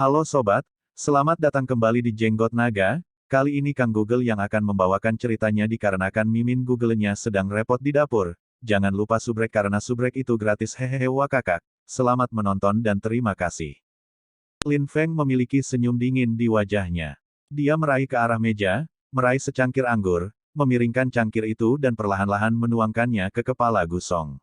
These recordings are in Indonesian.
Halo sobat, selamat datang kembali di Jenggot Naga. Kali ini Kang Google yang akan membawakan ceritanya dikarenakan Mimin Google-nya sedang repot di dapur. Jangan lupa subrek karena subrek itu gratis hehehe wakakak. Selamat menonton dan terima kasih. Lin Feng memiliki senyum dingin di wajahnya. Dia meraih ke arah meja, meraih secangkir anggur, memiringkan cangkir itu dan perlahan-lahan menuangkannya ke kepala Gusong.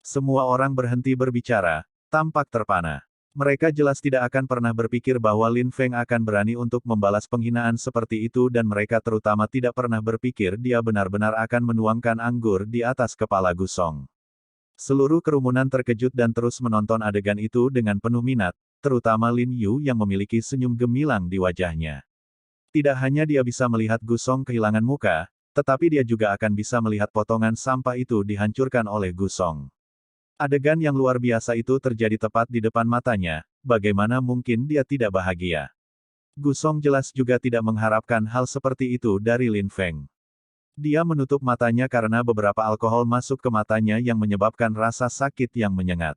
Semua orang berhenti berbicara, tampak terpana. Mereka jelas tidak akan pernah berpikir bahwa Lin Feng akan berani untuk membalas penghinaan seperti itu dan mereka terutama tidak pernah berpikir dia benar-benar akan menuangkan anggur di atas kepala Gusong. Seluruh kerumunan terkejut dan terus menonton adegan itu dengan penuh minat, terutama Lin Yu yang memiliki senyum gemilang di wajahnya. Tidak hanya dia bisa melihat Gusong kehilangan muka, tetapi dia juga akan bisa melihat potongan sampah itu dihancurkan oleh Gusong. Adegan yang luar biasa itu terjadi tepat di depan matanya, bagaimana mungkin dia tidak bahagia. Gusong jelas juga tidak mengharapkan hal seperti itu dari Lin Feng. Dia menutup matanya karena beberapa alkohol masuk ke matanya yang menyebabkan rasa sakit yang menyengat.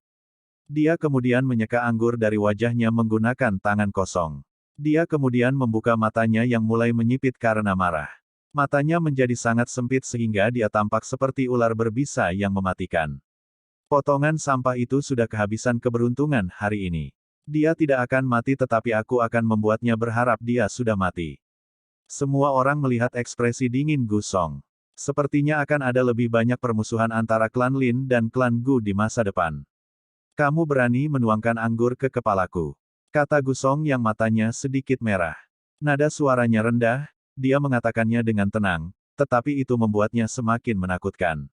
Dia kemudian menyeka anggur dari wajahnya menggunakan tangan kosong. Dia kemudian membuka matanya yang mulai menyipit karena marah. Matanya menjadi sangat sempit sehingga dia tampak seperti ular berbisa yang mematikan. Potongan sampah itu sudah kehabisan keberuntungan hari ini. Dia tidak akan mati tetapi aku akan membuatnya berharap dia sudah mati. Semua orang melihat ekspresi dingin Gusong. Sepertinya akan ada lebih banyak permusuhan antara klan Lin dan klan Gu di masa depan. Kamu berani menuangkan anggur ke kepalaku, kata Gusong yang matanya sedikit merah. Nada suaranya rendah, dia mengatakannya dengan tenang, tetapi itu membuatnya semakin menakutkan.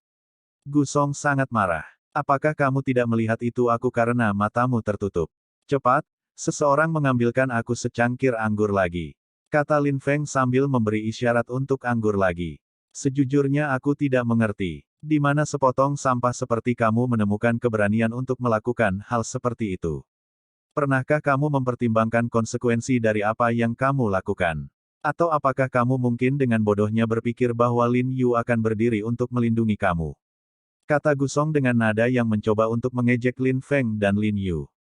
Gusong sangat marah. Apakah kamu tidak melihat itu aku karena matamu tertutup? Cepat, seseorang mengambilkan aku secangkir anggur lagi, kata Lin Feng sambil memberi isyarat untuk anggur lagi. Sejujurnya aku tidak mengerti, di mana sepotong sampah seperti kamu menemukan keberanian untuk melakukan hal seperti itu. Pernahkah kamu mempertimbangkan konsekuensi dari apa yang kamu lakukan? Atau apakah kamu mungkin dengan bodohnya berpikir bahwa Lin Yu akan berdiri untuk melindungi kamu? Kata Gusong dengan nada yang mencoba untuk mengejek Lin Feng dan Lin Yu.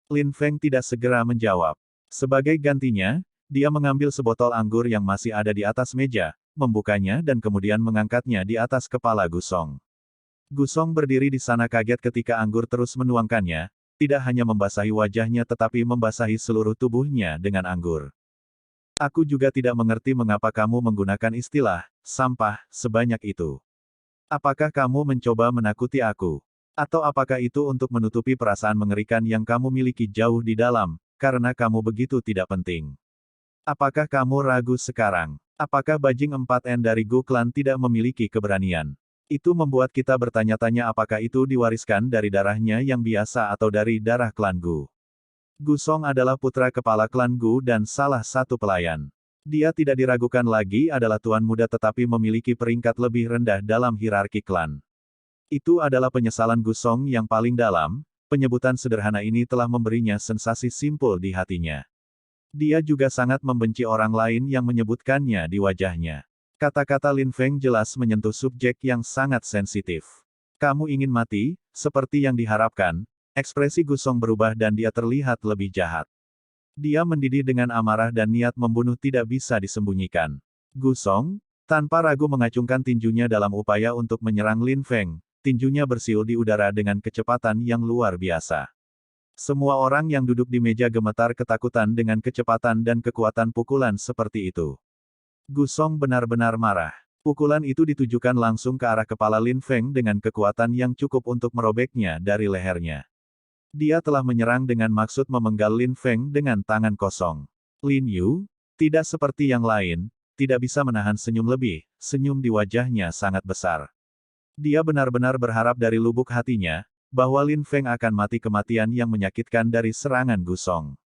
Lin Feng tidak segera menjawab. Sebagai gantinya, dia mengambil sebotol anggur yang masih ada di atas meja, membukanya dan kemudian mengangkatnya di atas kepala Gusong. Gusong berdiri di sana kaget ketika anggur terus menuangkannya, tidak hanya membasahi wajahnya tetapi membasahi seluruh tubuhnya dengan anggur. Aku juga tidak mengerti mengapa kamu menggunakan istilah, sampah, sebanyak itu. Apakah kamu mencoba menakuti aku? Atau apakah itu untuk menutupi perasaan mengerikan yang kamu miliki jauh di dalam, karena kamu begitu tidak penting? Apakah kamu ragu sekarang? Apakah Bajing 4N dari Gu Clan tidak memiliki keberanian? Itu membuat kita bertanya-tanya apakah itu diwariskan dari darahnya yang biasa atau dari darah klan Gu. Gusong adalah putra kepala klan Gu dan salah satu pelayan. Dia tidak diragukan lagi adalah tuan muda tetapi memiliki peringkat lebih rendah dalam hierarki klan. Itu adalah penyesalan Gusong yang paling dalam, penyebutan sederhana ini telah memberinya sensasi simpul di hatinya. Dia juga sangat membenci orang lain yang menyebutkannya di wajahnya. Kata-kata Lin Feng jelas menyentuh subjek yang sangat sensitif. Kamu ingin mati, seperti yang diharapkan, ekspresi Gusong berubah dan dia terlihat lebih jahat. Dia mendidih dengan amarah dan niat membunuh tidak bisa disembunyikan. Gusong, tanpa ragu mengacungkan tinjunya dalam upaya untuk menyerang Lin Feng, tinjunya bersiul di udara dengan kecepatan yang luar biasa. Semua orang yang duduk di meja gemetar ketakutan dengan kecepatan dan kekuatan pukulan seperti itu. Gusong benar-benar marah. Pukulan itu ditujukan langsung ke arah kepala Lin Feng dengan kekuatan yang cukup untuk merobeknya dari lehernya. Dia telah menyerang dengan maksud memenggal Lin Feng dengan tangan kosong. Lin Yu, tidak seperti yang lain, tidak bisa menahan senyum lebih, senyum di wajahnya sangat besar. Dia benar-benar berharap dari lubuk hatinya, bahwa Lin Feng akan mati kematian yang menyakitkan dari serangan Gusong.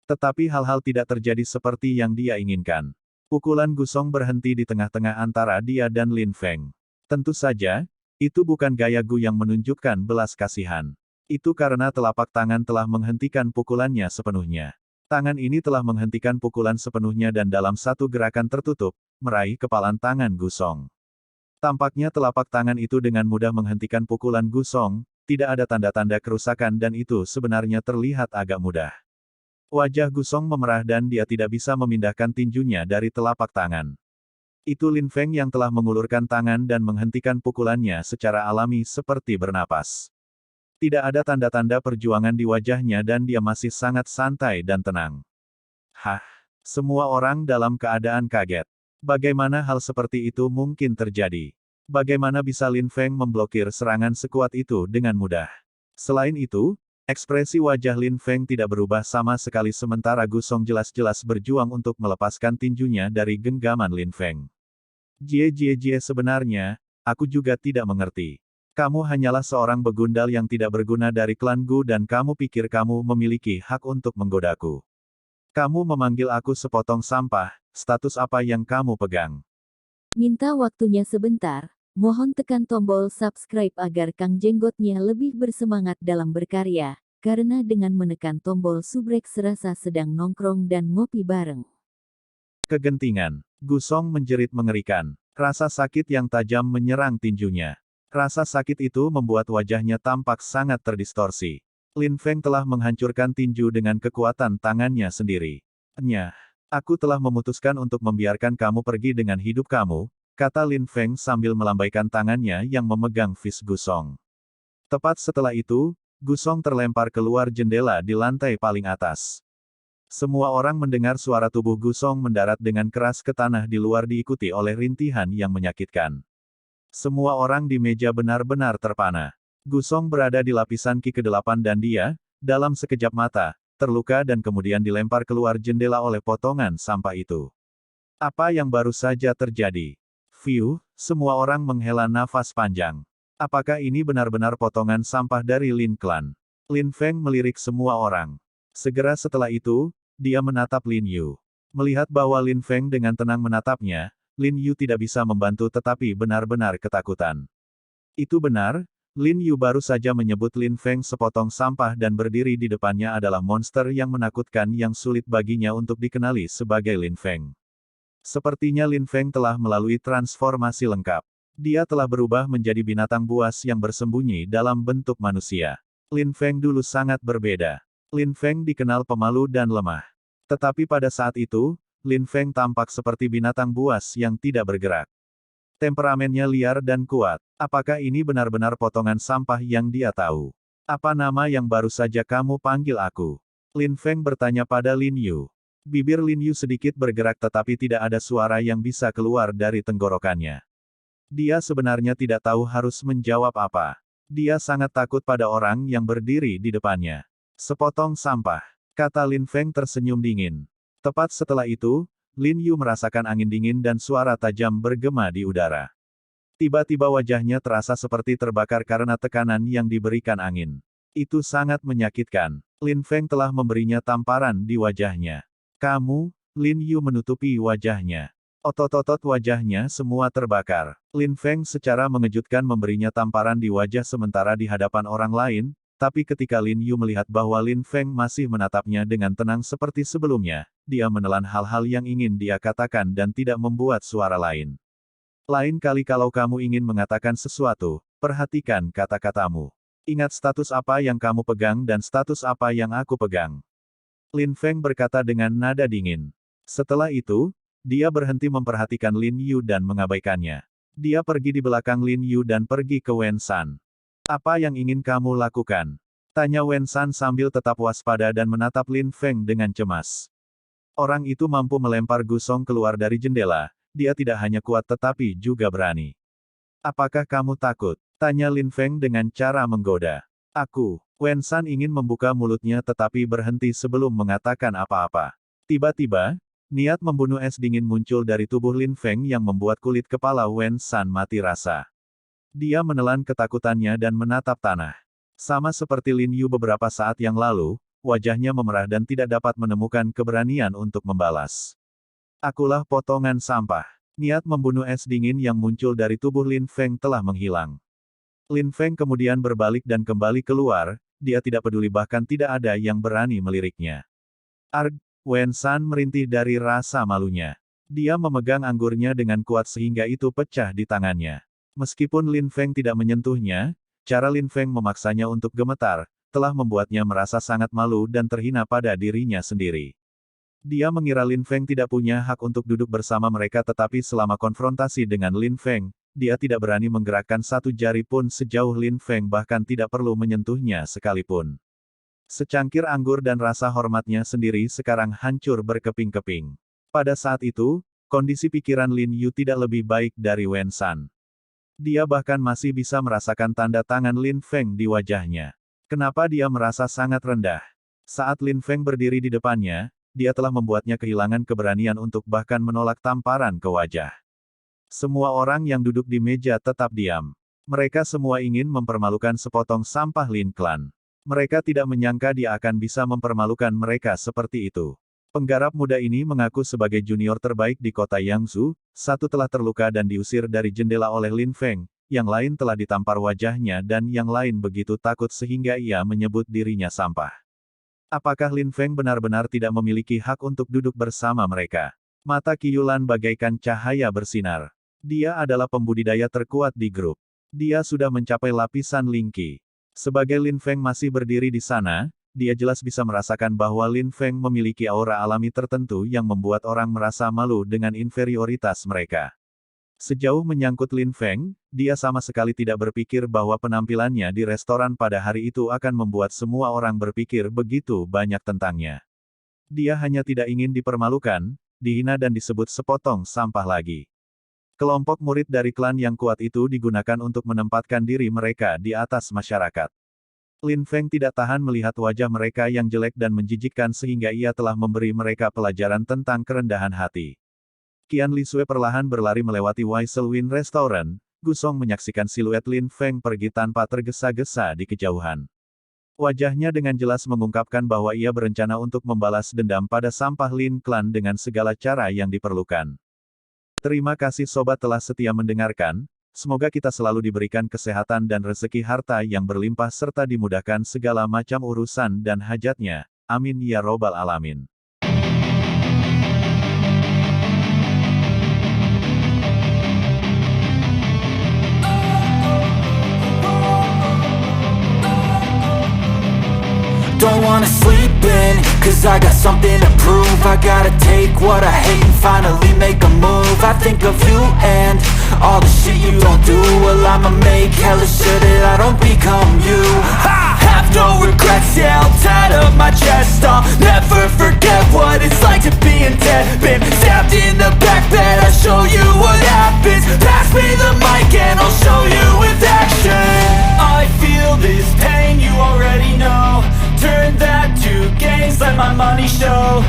Tetapi hal-hal tidak terjadi seperti yang dia inginkan. Pukulan Gusong berhenti di tengah-tengah antara dia dan Lin Feng. Tentu saja, itu bukan gaya Gu yang menunjukkan belas kasihan. Itu karena telapak tangan telah menghentikan pukulannya sepenuhnya. Tangan ini telah menghentikan pukulan sepenuhnya dan dalam satu gerakan tertutup, meraih kepalan tangan Gusong. Tampaknya telapak tangan itu dengan mudah menghentikan pukulan Gusong, tidak ada tanda-tanda kerusakan dan itu sebenarnya terlihat agak mudah. Wajah Gusong memerah dan dia tidak bisa memindahkan tinjunya dari telapak tangan. Itu Lin Feng yang telah mengulurkan tangan dan menghentikan pukulannya secara alami seperti bernapas. Tidak ada tanda-tanda perjuangan di wajahnya dan dia masih sangat santai dan tenang. Hah? Semua orang dalam keadaan kaget. Bagaimana hal seperti itu mungkin terjadi? Bagaimana bisa Lin Feng memblokir serangan sekuat itu dengan mudah? Selain itu, ekspresi wajah Lin Feng tidak berubah sama sekali sementara Gusong jelas-jelas berjuang untuk melepaskan tinjunya dari genggaman Lin Feng. Jie sebenarnya, aku juga tidak mengerti. Kamu hanyalah seorang begundal yang tidak berguna dari klan Gu dan kamu pikir kamu memiliki hak untuk menggodaku. Kamu memanggil aku sepotong sampah, status apa yang kamu pegang? Minta waktunya sebentar, mohon tekan tombol subscribe agar Kang Jenggotnya lebih bersemangat dalam berkarya, karena dengan menekan tombol subrek serasa sedang nongkrong dan ngopi bareng. Kegentingan. Gusong menjerit mengerikan. Rasa sakit yang tajam menyerang tinjunya. Rasa sakit itu membuat wajahnya tampak sangat terdistorsi. Lin Feng telah menghancurkan tinju dengan kekuatan tangannya sendiri. Nyah, aku telah memutuskan untuk membiarkan kamu pergi dengan hidup kamu, kata Lin Feng sambil melambaikan tangannya yang memegang fist Gusong. Tepat setelah itu, Gusong terlempar keluar jendela di lantai paling atas. Semua orang mendengar suara tubuh Gusong mendarat dengan keras ke tanah di luar diikuti oleh rintihan yang menyakitkan. Semua orang di meja benar-benar terpana. Gusong berada di lapisan Ki ke-8 dan dia, dalam sekejap mata, terluka dan kemudian dilempar keluar jendela oleh potongan sampah itu. Apa yang baru saja terjadi? Fiu, semua orang menghela nafas panjang. Apakah ini benar-benar potongan sampah dari Lin Clan? Lin Feng melirik semua orang. Segera setelah itu, dia menatap Lin Yu. Melihat bahwa Lin Feng dengan tenang menatapnya, Lin Yu tidak bisa membantu tetapi benar-benar ketakutan. Itu benar, Lin Yu baru saja menyebut Lin Feng sepotong sampah dan berdiri di depannya adalah monster yang menakutkan yang sulit baginya untuk dikenali sebagai Lin Feng. Sepertinya Lin Feng telah melalui transformasi lengkap. Dia telah berubah menjadi binatang buas yang bersembunyi dalam bentuk manusia. Lin Feng dulu sangat berbeda. Lin Feng dikenal pemalu dan lemah. Tetapi pada saat itu, Lin Feng tampak seperti binatang buas yang tidak bergerak. Temperamennya liar dan kuat. Apakah ini benar-benar potongan sampah yang dia tahu? Apa nama yang baru saja kamu panggil aku? Lin Feng bertanya pada Lin Yu. Bibir Lin Yu sedikit bergerak tetapi tidak ada suara yang bisa keluar dari tenggorokannya. Dia sebenarnya tidak tahu harus menjawab apa. Dia sangat takut pada orang yang berdiri di depannya. Sepotong sampah, kata Lin Feng tersenyum dingin. Tepat setelah itu, Lin Yu merasakan angin dingin dan suara tajam bergema di udara. Tiba-tiba wajahnya terasa seperti terbakar karena tekanan yang diberikan angin. Itu sangat menyakitkan. Lin Feng telah memberinya tamparan di wajahnya. Kamu, Lin Yu menutupi wajahnya. Otot-otot wajahnya semua terbakar. Lin Feng secara mengejutkan memberinya tamparan di wajah sementara di hadapan orang lain, tapi ketika Lin Yu melihat bahwa Lin Feng masih menatapnya dengan tenang seperti sebelumnya, dia menelan hal-hal yang ingin dia katakan dan tidak membuat suara lain. Lain kali kalau kamu ingin mengatakan sesuatu, perhatikan kata-katamu. Ingat status apa yang kamu pegang dan status apa yang aku pegang. Lin Feng berkata dengan nada dingin. Setelah itu, dia berhenti memperhatikan Lin Yu dan mengabaikannya. Dia pergi di belakang Lin Yu dan pergi ke Wen San. Apa yang ingin kamu lakukan? Tanya Wen San sambil tetap waspada dan menatap Lin Feng dengan cemas. Orang itu mampu melempar Gusong keluar dari jendela, dia tidak hanya kuat tetapi juga berani. Apakah kamu takut? Tanya Lin Feng dengan cara menggoda. Aku. Wen San ingin membuka mulutnya tetapi berhenti sebelum mengatakan apa-apa. Tiba-tiba, niat membunuh es dingin muncul dari tubuh Lin Feng yang membuat kulit kepala Wen San mati rasa. Dia menelan ketakutannya dan menatap tanah. Sama seperti Lin Yu beberapa saat yang lalu, wajahnya memerah dan tidak dapat menemukan keberanian untuk membalas. Akulah potongan sampah. Niat membunuh es dingin yang muncul dari tubuh Lin Feng telah menghilang. Lin Feng kemudian berbalik dan kembali keluar, dia tidak peduli bahkan tidak ada yang berani meliriknya. Arg, Wen San merintih dari rasa malunya. Dia memegang anggurnya dengan kuat sehingga itu pecah di tangannya. Meskipun Lin Feng tidak menyentuhnya, cara Lin Feng memaksanya untuk gemetar, telah membuatnya merasa sangat malu dan terhina pada dirinya sendiri. Dia mengira Lin Feng tidak punya hak untuk duduk bersama mereka, tetapi selama konfrontasi dengan Lin Feng, dia tidak berani menggerakkan satu jari pun sejauh Lin Feng bahkan tidak perlu menyentuhnya sekalipun. Secangkir anggur dan rasa hormatnya sendiri sekarang hancur berkeping-keping. Pada saat itu, kondisi pikiran Lin Yu tidak lebih baik dari Wen San. Dia bahkan masih bisa merasakan tanda tangan Lin Feng di wajahnya. Kenapa dia merasa sangat rendah? Saat Lin Feng berdiri di depannya, dia telah membuatnya kehilangan keberanian untuk bahkan menolak tamparan ke wajah. Semua orang yang duduk di meja tetap diam. Mereka semua ingin mempermalukan sepotong sampah Lin Clan. Mereka tidak menyangka dia akan bisa mempermalukan mereka seperti itu. Penggarap muda ini mengaku sebagai junior terbaik di kota Yangzhou, satu telah terluka dan diusir dari jendela oleh Lin Feng, yang lain telah ditampar wajahnya dan yang lain begitu takut sehingga ia menyebut dirinya sampah. Apakah Lin Feng benar-benar tidak memiliki hak untuk duduk bersama mereka? Mata Qi Yulan bagaikan cahaya bersinar. Dia adalah pembudidaya terkuat di grup. Dia sudah mencapai lapisan Ling Qi. Sebagai Lin Feng masih berdiri di sana, dia jelas bisa merasakan bahwa Lin Feng memiliki aura alami tertentu yang membuat orang merasa malu dengan inferioritas mereka. Sejauh menyangkut Lin Feng, dia sama sekali tidak berpikir bahwa penampilannya di restoran pada hari itu akan membuat semua orang berpikir begitu banyak tentangnya. Dia hanya tidak ingin dipermalukan, dihina dan disebut sepotong sampah lagi. Kelompok murid dari klan yang kuat itu digunakan untuk menempatkan diri mereka di atas masyarakat. Lin Feng tidak tahan melihat wajah mereka yang jelek dan menjijikkan sehingga ia telah memberi mereka pelajaran tentang kerendahan hati. Qian Lisue perlahan berlari melewati Waiselwin Restaurant, Gusong menyaksikan siluet Lin Feng pergi tanpa tergesa-gesa di kejauhan. Wajahnya dengan jelas mengungkapkan bahwa ia berencana untuk membalas dendam pada sampah Lin Clan dengan segala cara yang diperlukan. Terima kasih sobat telah setia mendengarkan, semoga kita selalu diberikan kesehatan dan rezeki harta yang berlimpah serta dimudahkan segala macam urusan dan hajatnya. Amin ya robbal alamin. Don't wanna sleep in, cause I got something to prove. I gotta take what I hate and finally make a move. I think of you and all the shit you don't do. Well, I'ma make hella sure that I don't become you. I have no regrets, yeah, I'll tie up my chest. I'll never forget what it's like to be in debt. Been stabbed in the back bed, I'll show you what happens. Pass me the mic and I'll show you with action. I feel this pain, you already know. Turn that to gains, let my money show.